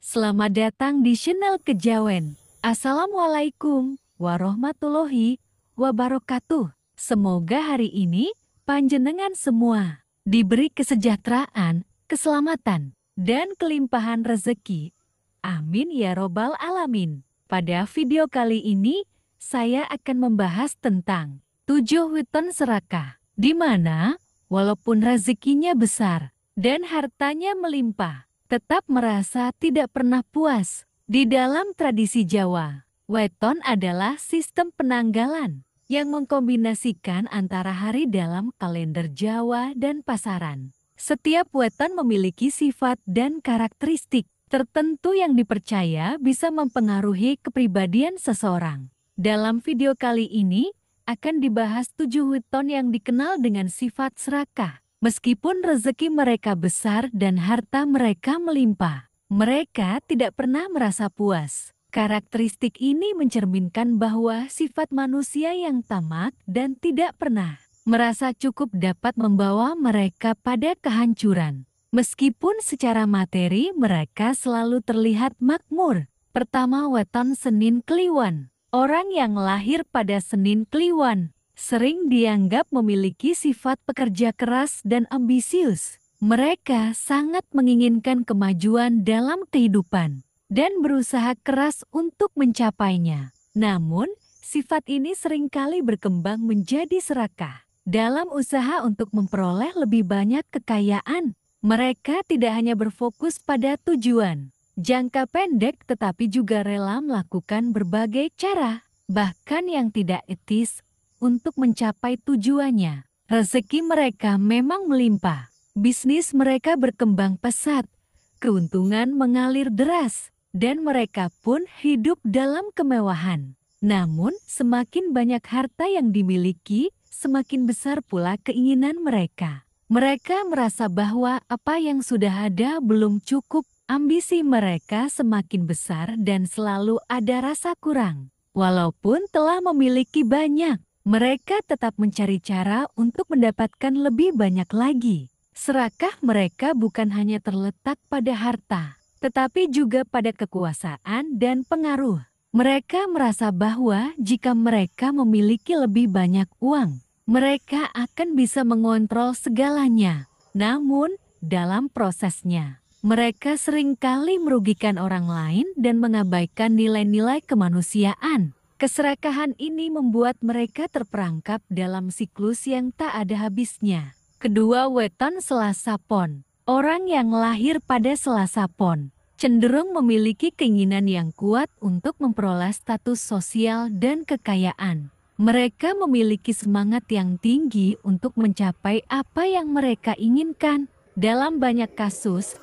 Selamat datang di channel Kejawen. Assalamualaikum warahmatullahi wabarakatuh. Semoga hari ini panjenengan semua diberi kesejahteraan, keselamatan, dan kelimpahan rezeki. Amin ya robbal alamin. Pada video kali ini, saya akan membahas tentang 7 weton serakah, di mana walaupun rezekinya besar dan hartanya melimpah, tetap merasa tidak pernah puas. Di dalam tradisi Jawa, weton adalah sistem penanggalan yang mengkombinasikan antara hari dalam kalender Jawa dan pasaran. Setiap weton memiliki sifat dan karakteristik tertentu yang dipercaya bisa mempengaruhi kepribadian seseorang. Dalam video kali ini, akan dibahas 7 weton yang dikenal dengan sifat serakah. Meskipun rezeki mereka besar dan harta mereka melimpah, mereka tidak pernah merasa puas. Karakteristik ini mencerminkan bahwa sifat manusia yang tamak dan tidak pernah merasa cukup dapat membawa mereka pada kehancuran. Meskipun secara materi mereka selalu terlihat makmur. Pertama, weton Senin Kliwon. Orang yang lahir pada Senin Kliwon sering dianggap memiliki sifat pekerja keras dan ambisius. Mereka sangat menginginkan kemajuan dalam kehidupan dan berusaha keras untuk mencapainya. Namun, sifat ini seringkali berkembang menjadi serakah. Dalam usaha untuk memperoleh lebih banyak kekayaan, mereka tidak hanya berfokus pada tujuan jangka pendek tetapi juga rela melakukan berbagai cara, bahkan yang tidak etis, untuk mencapai tujuannya. Rezeki mereka memang melimpah. Bisnis mereka berkembang pesat. Keuntungan mengalir deras. Dan mereka pun hidup dalam kemewahan. Namun, semakin banyak harta yang dimiliki, semakin besar pula keinginan mereka. Mereka merasa bahwa apa yang sudah ada belum cukup. Ambisi mereka semakin besar dan selalu ada rasa kurang. Walaupun telah memiliki banyak, mereka tetap mencari cara untuk mendapatkan lebih banyak lagi. Serakah mereka bukan hanya terletak pada harta, tetapi juga pada kekuasaan dan pengaruh. Mereka merasa bahwa jika mereka memiliki lebih banyak uang, mereka akan bisa mengontrol segalanya. Namun, dalam prosesnya, mereka seringkali merugikan orang lain dan mengabaikan nilai-nilai kemanusiaan. Keserakahan ini membuat mereka terperangkap dalam siklus yang tak ada habisnya. Kedua, weton Selasa Pon. Orang yang lahir pada Selasa Pon cenderung memiliki keinginan yang kuat untuk memperoleh status sosial dan kekayaan. Mereka memiliki semangat yang tinggi untuk mencapai apa yang mereka inginkan. Dalam banyak kasus,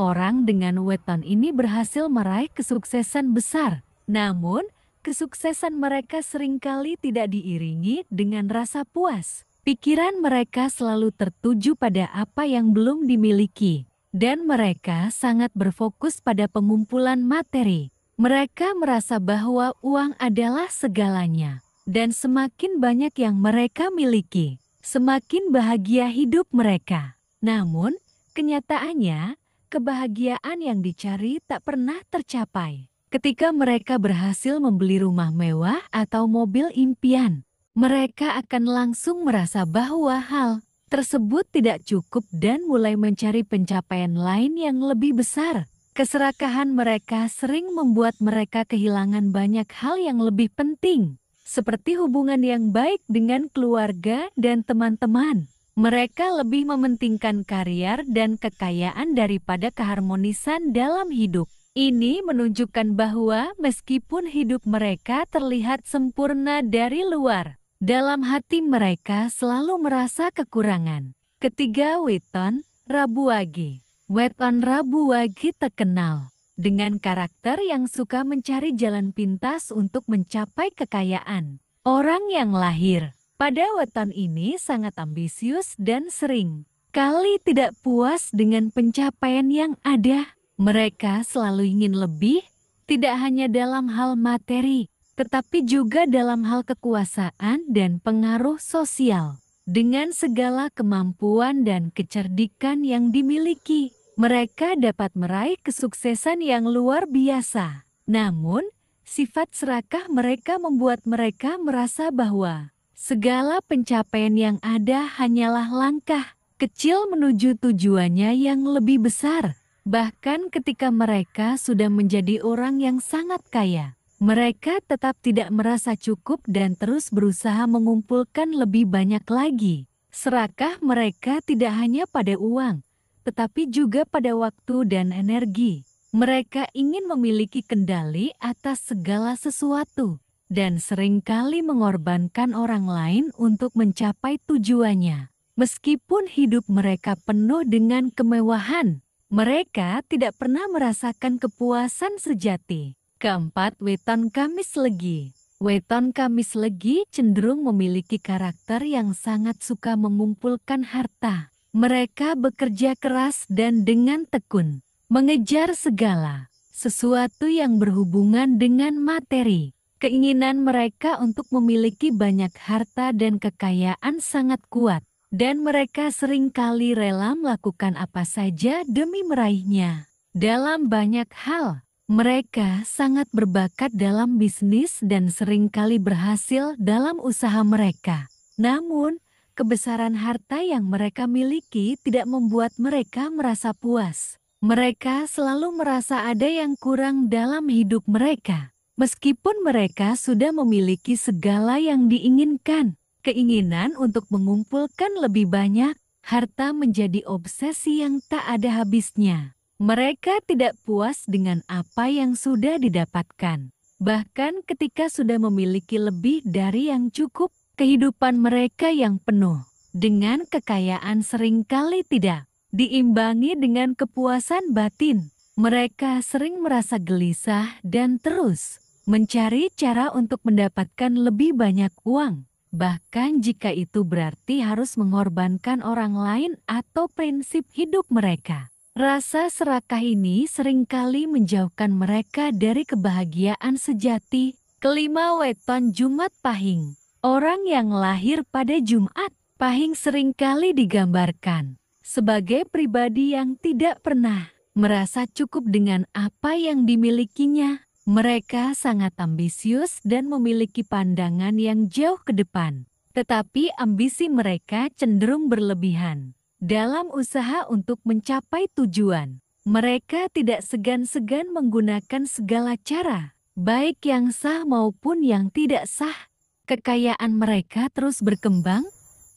orang dengan weton ini berhasil meraih kesuksesan besar. Namun, kesuksesan mereka seringkali tidak diiringi dengan rasa puas. Pikiran mereka selalu tertuju pada apa yang belum dimiliki. Dan mereka sangat berfokus pada pengumpulan materi. Mereka merasa bahwa uang adalah segalanya. Dan semakin banyak yang mereka miliki, semakin bahagia hidup mereka. Namun, kenyataannya, kebahagiaan yang dicari tak pernah tercapai. Ketika mereka berhasil membeli rumah mewah atau mobil impian, mereka akan langsung merasa bahwa hal tersebut tidak cukup dan mulai mencari pencapaian lain yang lebih besar. Keserakahan mereka sering membuat mereka kehilangan banyak hal yang lebih penting, seperti hubungan yang baik dengan keluarga dan teman-teman. Mereka lebih mementingkan karier dan kekayaan daripada keharmonisan dalam hidup. Ini menunjukkan bahwa meskipun hidup mereka terlihat sempurna dari luar, dalam hati mereka selalu merasa kekurangan. Ketiga, weton Rabu Wage. Weton Rabu Wage terkenal dengan karakter yang suka mencari jalan pintas untuk mencapai kekayaan. Orang yang lahir pada weton ini sangat ambisius dan sering kali tidak puas dengan pencapaian yang ada. Mereka selalu ingin lebih, tidak hanya dalam hal materi, tetapi juga dalam hal kekuasaan dan pengaruh sosial. Dengan segala kemampuan dan kecerdikan yang dimiliki, Mereka dapat meraih kesuksesan yang luar biasa. Namun, sifat serakah mereka membuat mereka merasa bahwa segala pencapaian yang ada hanyalah langkah kecil menuju tujuannya yang lebih besar. Bahkan ketika mereka sudah menjadi orang yang sangat kaya, mereka tetap tidak merasa cukup dan terus berusaha mengumpulkan lebih banyak lagi. Serakah mereka tidak hanya pada uang, tetapi juga pada waktu dan energi. Mereka ingin memiliki kendali atas segala sesuatu dan seringkali mengorbankan orang lain untuk mencapai tujuannya. Meskipun hidup mereka penuh dengan kemewahan, mereka tidak pernah merasakan kepuasan sejati. Keempat, weton kamis legi. Weton kamis legi cenderung memiliki karakter yang sangat suka mengumpulkan harta. Mereka bekerja keras dan dengan tekun mengejar segala sesuatu yang berhubungan dengan materi. Keinginan mereka untuk memiliki banyak harta dan kekayaan sangat kuat, dan mereka seringkali rela melakukan apa saja demi meraihnya. Dalam banyak hal, mereka sangat berbakat dalam bisnis dan seringkali berhasil dalam usaha mereka. Namun, kebesaran harta yang mereka miliki tidak membuat mereka merasa puas. Mereka selalu merasa ada yang kurang dalam hidup mereka. Meskipun mereka sudah memiliki segala yang diinginkan, keinginan untuk mengumpulkan lebih banyak harta menjadi obsesi yang tak ada habisnya. Mereka tidak puas dengan apa yang sudah didapatkan. Bahkan ketika sudah memiliki lebih dari yang cukup, kehidupan mereka yang penuh dengan kekayaan seringkali tidak diimbangi dengan kepuasan batin. Mereka sering merasa gelisah dan terus mencari cara untuk mendapatkan lebih banyak uang. Bahkan jika itu berarti harus mengorbankan orang lain atau prinsip hidup mereka. Rasa serakah ini seringkali menjauhkan mereka dari kebahagiaan sejati. Kelima, weton Jumat Pahing. Orang yang lahir pada Jumat Pahing seringkali digambarkan sebagai pribadi yang tidak pernah merasa cukup dengan apa yang dimilikinya. Mereka sangat ambisius dan memiliki pandangan yang jauh ke depan. Tetapi ambisi mereka cenderung berlebihan. Dalam usaha untuk mencapai tujuan, mereka tidak segan-segan menggunakan segala cara, baik yang sah maupun yang tidak sah. Kekayaan mereka terus berkembang,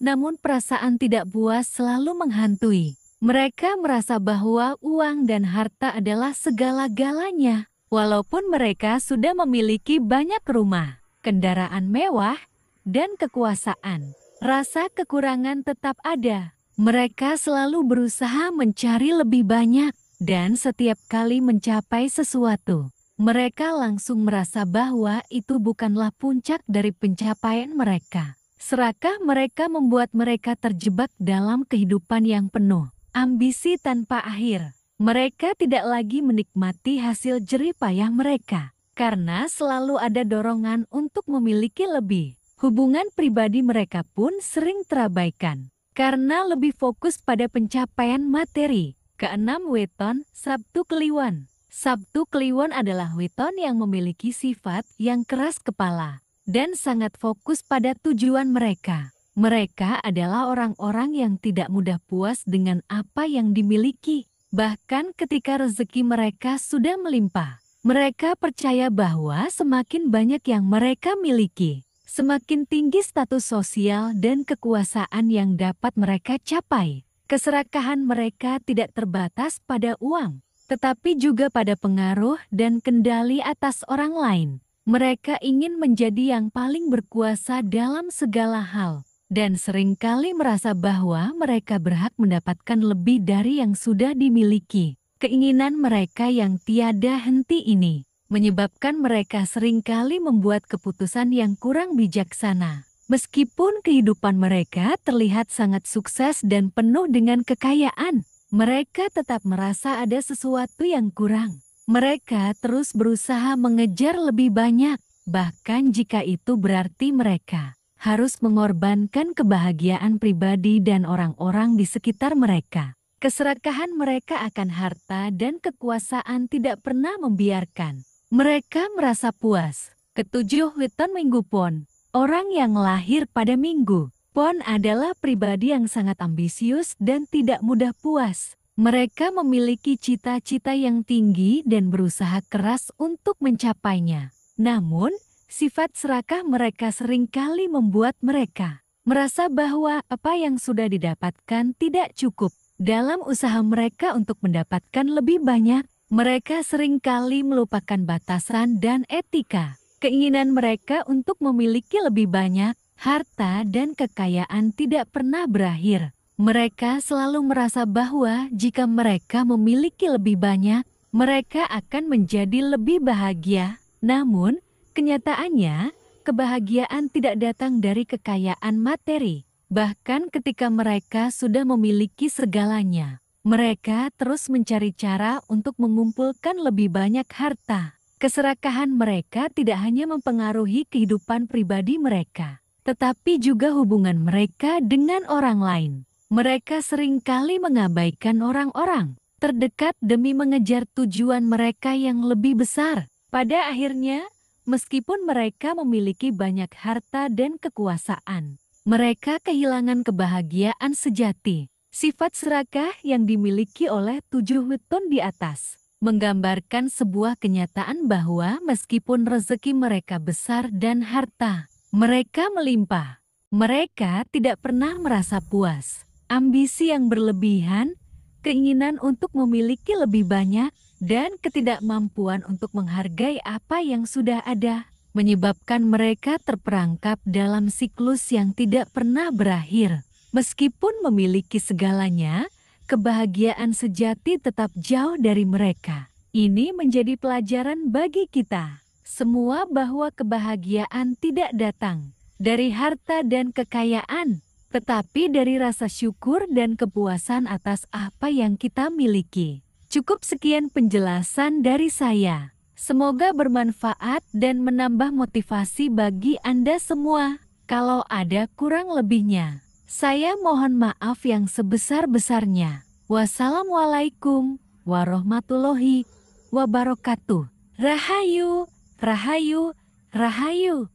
namun perasaan tidak puas selalu menghantui. Mereka merasa bahwa uang dan harta adalah segala-galanya. Walaupun mereka sudah memiliki banyak rumah, kendaraan mewah, dan kekuasaan, rasa kekurangan tetap ada. Mereka selalu berusaha mencari lebih banyak, dan setiap kali mencapai sesuatu, mereka langsung merasa bahwa itu bukanlah puncak dari pencapaian mereka. Serakah mereka membuat mereka terjebak dalam kehidupan yang penuh ambisi tanpa akhir. Mereka tidak lagi menikmati hasil jerih payah mereka, karena selalu ada dorongan untuk memiliki lebih. Hubungan pribadi mereka pun sering terabaikan, karena lebih fokus pada pencapaian materi. Keenam, weton Sabtu Kliwon. Sabtu Kliwon adalah weton yang memiliki sifat yang keras kepala dan sangat fokus pada tujuan mereka. Mereka adalah orang-orang yang tidak mudah puas dengan apa yang dimiliki. Bahkan ketika rezeki mereka sudah melimpah, mereka percaya bahwa semakin banyak yang mereka miliki, semakin tinggi status sosial dan kekuasaan yang dapat mereka capai. Keserakahan mereka tidak terbatas pada uang, tetapi juga pada pengaruh dan kendali atas orang lain. Mereka ingin menjadi yang paling berkuasa dalam segala hal, dan seringkali merasa bahwa mereka berhak mendapatkan lebih dari yang sudah dimiliki. Keinginan mereka yang tiada henti ini menyebabkan mereka seringkali membuat keputusan yang kurang bijaksana. Meskipun kehidupan mereka terlihat sangat sukses dan penuh dengan kekayaan, mereka tetap merasa ada sesuatu yang kurang. Mereka terus berusaha mengejar lebih banyak, bahkan jika itu berarti mereka harus mengorbankan kebahagiaan pribadi dan orang-orang di sekitar mereka. Keserakahan mereka akan harta dan kekuasaan tidak pernah membiarkan mereka merasa puas. Ketujuh, Witon Minggu Pon. Orang yang lahir pada Minggu Pon adalah pribadi yang sangat ambisius dan tidak mudah puas. Mereka memiliki cita-cita yang tinggi dan berusaha keras untuk mencapainya. Namun, sifat serakah mereka seringkali membuat mereka merasa bahwa apa yang sudah didapatkan tidak cukup. Dalam usaha mereka untuk mendapatkan lebih banyak, mereka seringkali melupakan batasan dan etika. Keinginan mereka untuk memiliki lebih banyak harta dan kekayaan tidak pernah berakhir. Mereka selalu merasa bahwa jika mereka memiliki lebih banyak, mereka akan menjadi lebih bahagia. Namun, kenyataannya, kebahagiaan tidak datang dari kekayaan materi. Bahkan ketika mereka sudah memiliki segalanya, mereka terus mencari cara untuk mengumpulkan lebih banyak harta. Keserakahan mereka tidak hanya mempengaruhi kehidupan pribadi mereka, tetapi juga hubungan mereka dengan orang lain. Mereka seringkali mengabaikan orang-orang terdekat demi mengejar tujuan mereka yang lebih besar. Pada akhirnya, meskipun mereka memiliki banyak harta dan kekuasaan, mereka kehilangan kebahagiaan sejati. Sifat serakah yang dimiliki oleh 7 Witon di atas menggambarkan sebuah kenyataan bahwa meskipun rezeki mereka besar dan harta mereka melimpah, mereka tidak pernah merasa puas. Ambisi yang berlebihan, keinginan untuk memiliki lebih banyak, dan ketidakmampuan untuk menghargai apa yang sudah ada menyebabkan mereka terperangkap dalam siklus yang tidak pernah berakhir. Meskipun memiliki segalanya, kebahagiaan sejati tetap jauh dari mereka. Ini menjadi pelajaran bagi kita semua bahwa kebahagiaan tidak datang dari harta dan kekayaan, tetapi dari rasa syukur dan kepuasan atas apa yang kita miliki. Cukup sekian penjelasan dari saya. Semoga bermanfaat dan menambah motivasi bagi Anda semua. Kalau ada kurang lebihnya, saya mohon maaf yang sebesar-besarnya. Wassalamualaikum warahmatullahi wabarakatuh. Rahayu, rahayu, rahayu.